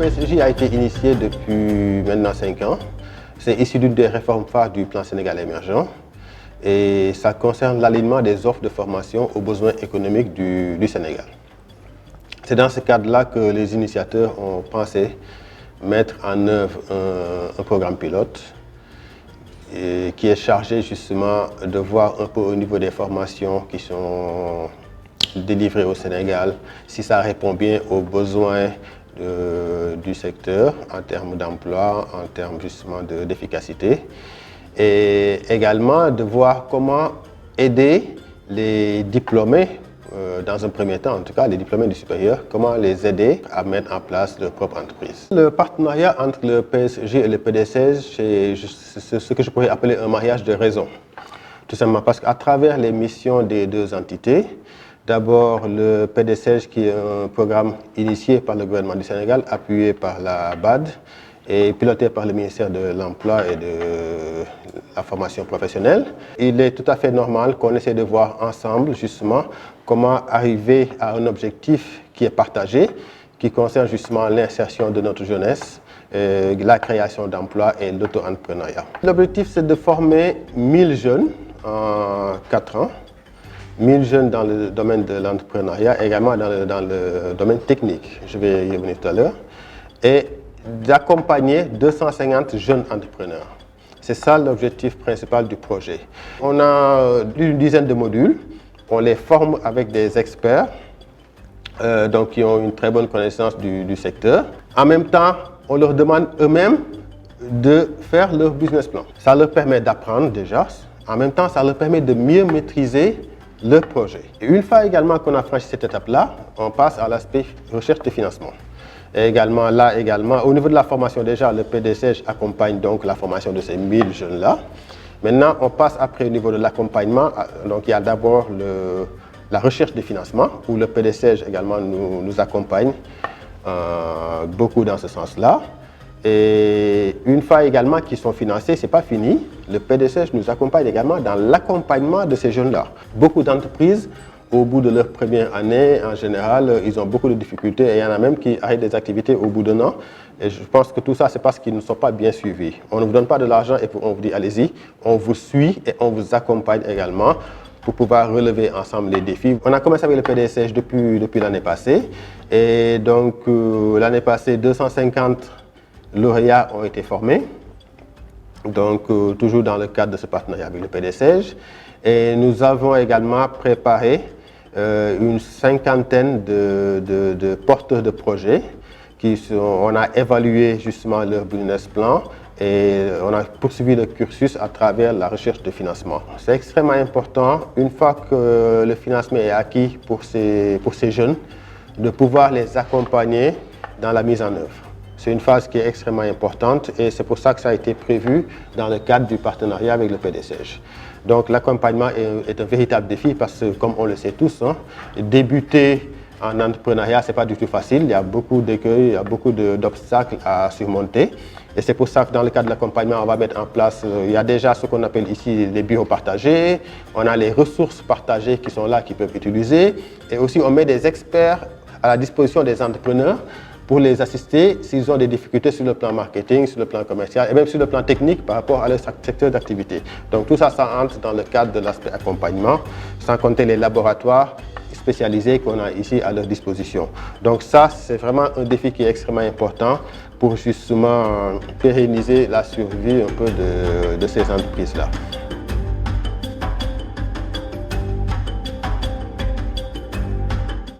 PSG a été initié depuis maintenant 5 ans. C'est issu d'une des réformes phares du plan Sénégal émergent et ça concerne l'alignement des offres de formation aux besoins économiques du Sénégal. C'est dans ce cadre-là que les initiateurs ont pensé mettre en œuvre un programme pilote qui est chargé justement de voir un peu au niveau des formations qui sont délivrées au Sénégal, si ça répond bien aux besoins du secteur en termes d'emploi, en termes justement d'efficacité, et également de voir comment aider les diplômés, dans un premier temps en tout cas, les diplômés du supérieur, comment les aider à mettre en place leur propre entreprise. Le partenariat entre le PSG et le PDCEG, c'est ce que je pourrais appeler un mariage de raison. Tout simplement parce qu'à travers les missions des deux entités, d'abord le PDCEG qui est un programme initié par le gouvernement du Sénégal, appuyé par la BAD et piloté par le ministère de l'Emploi et de la formation professionnelle. Il est tout à fait normal qu'on essaie de voir ensemble justement comment arriver à un objectif qui est partagé, qui concerne justement l'insertion de notre jeunesse, la création d'emplois et l'auto-entrepreneuriat. L'objectif, c'est de former 1000 jeunes en 4 ans, 1000 jeunes dans le domaine de l'entrepreneuriat, également dans le domaine technique, je vais y revenir tout à l'heure, et d'accompagner 250 jeunes entrepreneurs. C'est ça l'objectif principal du projet. On a une dizaine de modules, on les forme avec des experts donc qui ont une très bonne connaissance du secteur. En même temps, on leur demande eux-mêmes de faire leur business plan. Ça leur permet d'apprendre déjà, en même temps ça leur permet de mieux maîtriser leur projet. Et une fois également qu'on a franchi cette étape-là, on passe à l'aspect recherche de financement. Et également, au niveau de la formation déjà, le PDCEG accompagne donc la formation de ces 1000 jeunes-là. Maintenant, on passe après au niveau de l'accompagnement. Donc, il y a d'abord la recherche de financement, où le PDCEG également nous accompagne beaucoup dans ce sens-là. Et une fois également qu'ils sont financés, ce n'est pas fini. Le PDCEG nous accompagne également dans l'accompagnement de ces jeunes-là. Beaucoup d'entreprises, au bout de leur première année, en général, ils ont beaucoup de difficultés et il y en a même qui arrêtent des activités au bout d'1 an. Et je pense que tout ça, c'est parce qu'ils ne sont pas bien suivis. On ne vous donne pas de l'argent et on vous dit allez-y. On vous suit et on vous accompagne également pour pouvoir relever ensemble les défis. On a commencé avec le PDCEG depuis l'année passée. Et donc, l'année passée, 250 lauréats ont été formés. Donc, toujours dans le cadre de ce partenariat avec le PDCEG. Et nous avons également préparé une cinquantaine de porteurs de projets on a évalué justement leur business plan et on a poursuivi le cursus à travers la recherche de financement. C'est extrêmement important, une fois que le financement est acquis pour ces jeunes, de pouvoir les accompagner dans la mise en œuvre. C'est une phase qui est extrêmement importante et c'est pour ça que ça a été prévu dans le cadre du partenariat avec le PDCEG. Donc l'accompagnement est un véritable défi parce que, comme on le sait tous, débuter en entrepreneuriat, ce n'est pas du tout facile. Il y a beaucoup d'écueils, il y a beaucoup d'obstacles à surmonter. Et c'est pour ça que dans le cadre de l'accompagnement, on va mettre en place, il y a déjà ce qu'on appelle ici les bureaux partagés. On a les ressources partagées qui sont là, qui peuvent utiliser. Et aussi, on met des experts à la disposition des entrepreneurs pour les assister s'ils ont des difficultés sur le plan marketing, sur le plan commercial et même sur le plan technique par rapport à leur secteur d'activité. Donc tout ça, ça entre dans le cadre de l'aspect accompagnement, sans compter les laboratoires spécialisés qu'on a ici à leur disposition. Donc ça, c'est vraiment un défi qui est extrêmement important pour justement pérenniser la survie un peu de ces entreprises-là.